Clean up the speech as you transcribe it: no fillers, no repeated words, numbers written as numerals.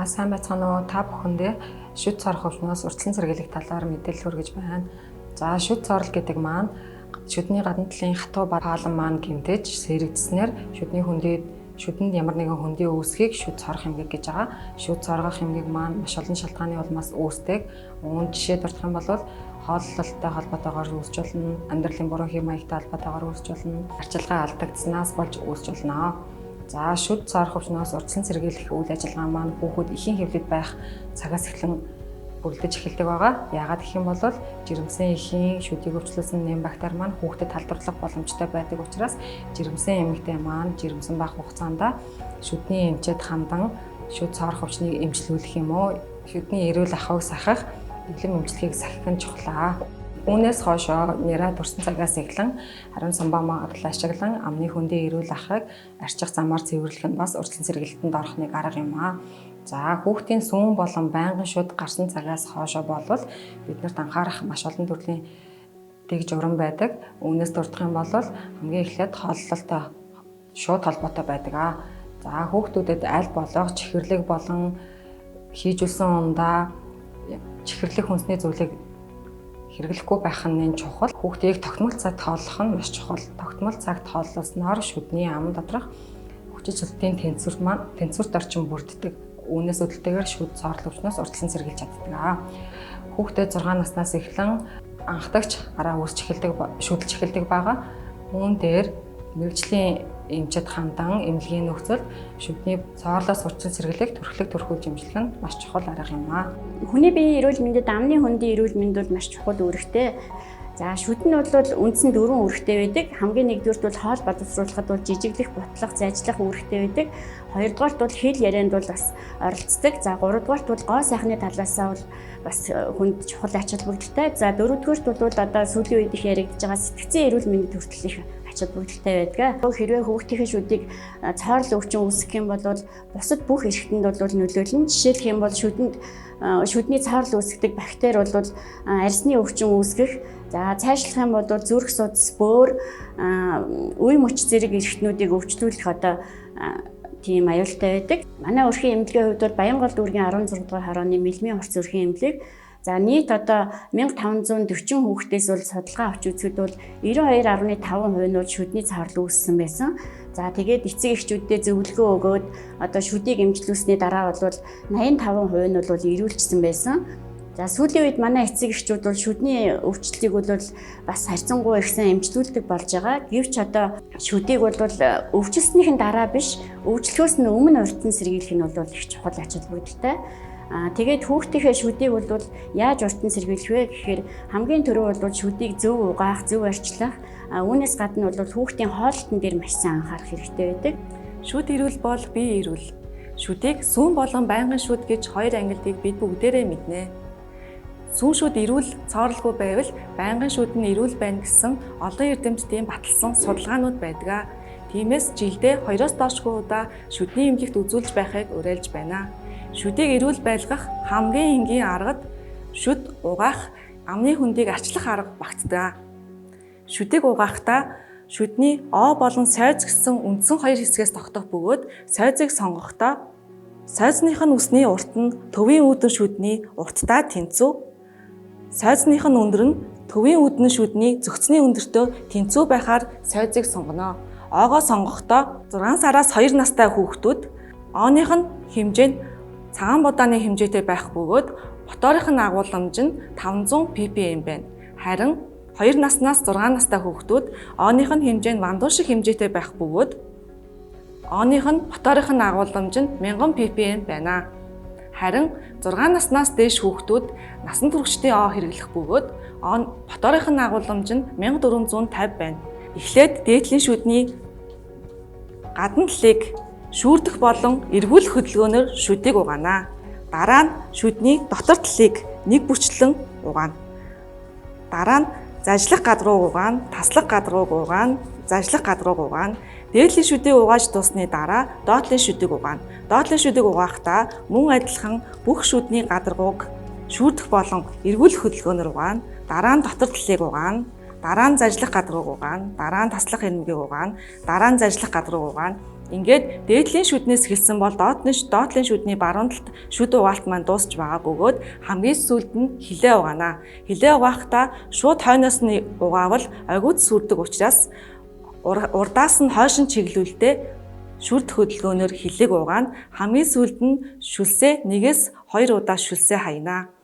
Сайн байцгаана уу? Та бүхэндээ шүд цорох өвчнөөс урьдчилан сэргийлэх талаар мэдээлэл хүргэж байна. За шүд цорол гэдэг маань шүдний гадна талын хатуу палан маань гэмтэж сэрэгдснээр шүдэнд ямар нэгэн хөндийн үүсгийг шүд цорох эмгэг гэж байгаа. Шүд цоргох эмгэг маань маш олон шалтгааны улмаас үүсдэг. Жишээ дурдах юм бол хооллолттой холбоотойгоор үүсч болно, амьдралын буруу хэм маягтай холбоотойгоор үүсч болно, арчилгаа алдагдсанаас болж үүсч болно. За шүд цорох өвчнөөс урьдчилан сэргийлэх үйл ажиллагаа маань хүүхэд эхийн хэвлэлд байх цагаас эхлэн бүрдэж эхэлдэг байгаа. Яагаад гэх юм бол жирэмсэн эхийн шүдийг өвчлүүлсэн нэм бактери маань хүүхдэд талдварлах боломжтой байдаг учраас жирэмсэн эмэгтэй маань жирэмсэн байх хугацаанд шүдний эмчэд хандан шүд цорох өвчнийг эмчлүүлэх юм уу? Шүдний эрүүл ахуйг сахих, эвлэм эмчилгээг сахих нь чухлаа. Үүнээс хойшоо нэраа дурсан цагаас эхлэн харин самбаа магадлал ашиглан амны хөндийн эрүүл ахыг арчих замаар цэвэрлэх нь бас урьдчилан сэргийлэлтэнд орохны арга юм аа. За хүүхдийн сүүн болон байнгын шүд гарсан цагаас хойшоо болвол биднэрт анхаарах маш олон төрлийн дэг журам байдаг. Үүнээс дурдах юм бол хамгийн эхлээд хооллолтой шууд холбоотой байдаг аа. За хүүхдүүдэд аль болох чихэрлэг болон хийжүүлсэн ундаа чихэрлэх хүнсний зүйлийг хэрэглэхгүй байх нь чухал. Хүүхдийг тогтмол цагт хооллох нь маш чухал. Тогтмол цагт хооллосноор шүдний ам доторх хүчил сүлтийн тэнцвэрт орчин бүрддэг. Үүнээс үүдэлтэйгээр шүд цорол өвчнөөс урьдчилан сэргийлж чаддаг. Хүүхдэд 6 наснаас эхлэн анхдагч гараа үүсч шүдэлж эхэлдэг байгаа. Үүн дээр мэргэжлийн эмчэд хандан эмнэлгийн нөхцөлд шүдний цоорлоос урьдчилан сэргийлэх төрхлөг төрхүүлж эмчлэх нь маш чухал арга юм аа. Хүний биеийн эрүүл мэндэд амны хөндийн эрүүл мэнд бол маш чухал үүрэгтэй. За шүд нь бол үндсэн 4 үүрэгтэй байдаг. Хамгийн нэгдүгüүрт бол хоол боловсруулахад бол жижиглэх, бутлах, зайжлах үүрэгтэй байдаг. Хоёрдугаарт бол хэл ярианд бол бас оролцдог. За гуравдугаарт бол гоо сайхны талаасаа бол бас хүнд чухал ач холбогдолтой. За дөрөвдүгээрт бол одоо сүүлийн үед их яригдж байгаа сэтгцийн эрүүл мэнд хүртэл их ач холбогдолтой байдаг. Хэрвээ хүүхдийн шүдийг цоорол өвчин үүсгэх юм бол бусад бүх эрхтэнд бол нөлөөлнө. Жишээлх юм бол шүдний цоорол үүсгдэг бактери бол арьсны өвчин үүсгэх, за цаашлах юм бол зүрх судас, бөөр, үе мөч зэрэг эрхтнүүдийг өвчлүүлэх одоо тийм аюултай байдаг. Манай өрхийн эмнэлгийн хувьд бол Баянгол дүүргийн 16 дугаар хорооны мэлмийн хурц өрхийн эмнэлэг за нийт одоо 1540 хүүхдээс бол судалгаа авч үзэхэд бол 92.5% нь бол шүдний цоорол үүссэн байсан. За тэгээд эцэг эхчүүдэд зөвлөгөө өгөөд одоо шүдийг эмчлүүлсний дараа бол 85% нь бол ирүүлжсэн байсан. За сүүлийн үед манай эцэг эхчүүд бол шүдний өвчлөлийг бол бас харьцангуй ихсэн эмчлүүлдэг болж байгаа. Гэвч одоо шүдийг бол өвчлснийхэн дараа биш, өвчлөхөөс нь өмнө урьдчилан сэргийлэх нь бол их чухал ач холбогдолтой. Тэгээд хүүхдийнхээ шүдийг бол яаж урьдчилан сэргийлэх вэ гэхээр хамгийн түрүү бол шүдийг зөв угаах, зөв арчлах, үүнээс гадна бол хүүхдийн хоолтон дээр маш сайн анхаарах хэрэгтэй байдаг. Шүд эрүүл бол бие эрүүл. Шүдийг сүүн болон байнгын шүд гэж хоёр ангилтыг бид бүгдээрээ мэднэ. Сүүн шүд эрүүл цооролгүй байвал байнгын шүд нь эрүүл байна гэсэн олон эрдэмтдийн баталсан судалгаанууд байдаг. Тиймээс жилдээ 2-оос доошгүй удаа шүдний эмнэлэгт үзүүлж байхыг уриалж байна. Шүдийг эрүүл байлгах хамгийн энгийн аргад шүд угаах, амны хөндийг арчлах арга багтдаг. Шүдийг угаахдаа шүдний оо болон сойз гэсэн үндсэн хоёр хэсгээс тогтох бөгөөд сойзыг сонгохдоо сойзных нь үсний урт нь төвийн үүдэн шүдний урттай тэнцүү, сойзных нь өндөр нь төвийн үүдэн шүдний зөгцний өндөртөө тэнцүү байхаар сойзыг сонгоно. Оогоо сонгохдоо 6 сараас 2 настай хүүхдүүд ооных нь хэмжээ нь цагаан будааны хэмжээтэй байх бөгөөд моторын агуулмж нь 500 ppm байна. Харин 2 наснаас 6 настай хүүхдүүд ооных нь хэмжээ нь вандуу шиг хэмжээтэй байх бөгөөд ооных нь моторын агуулмж нь 1000 ppm байна. Харин 6 наснаас дээш хүүхдүүд насан туршидын оо хэрэглэх бөгөөд моторын агуулмж нь 1450 байна. Эхлээд дээдлийн шүдний гадна талыг шүүрдэх болон эргүүлэх хөдөлгөөнөөр шүдийг угаана. Дараа нь шүдний дотор талыг нэг бүчлэн угаана. Дараа нь зажлах гад руу угаана, таслах гад руу угаана, зажлах гад руу угаана. Дээдлийн шүдийг угааж дуусны дараа доотлын шүдийг угаана. Доотлын шүдийг угаахдаа мөн адилхан бүх шүдний гадаргууг шүүрдэх болон эргүүлэх хөдөлгөөнөөр угаана. Дараа нь дотор талыг угаана. Дараа нь зажлах гад руу угаана. Дараа нь таслах хэрмэгийг угаана. Дараа нь зажлах гад руу угаана. Ингээд дээдлийн шүднээс эхэлсэн бол доотлын шүдний баруун талд шүд угаалт маань дуусч байгаа бөгөөд хамгийн сүүлд нь хилээ угаана. Хилээ угаахдаа шууд хойноос нь угаавал агиуд сүрдэг учраас урдаас нь хойш нь чиглүүлдэ шүрд хөдөлгөөнөөр хилэг угаана. Хамгийн сүүлд нь шүлсээ 1-2 удаа шүлсээ хаянаа.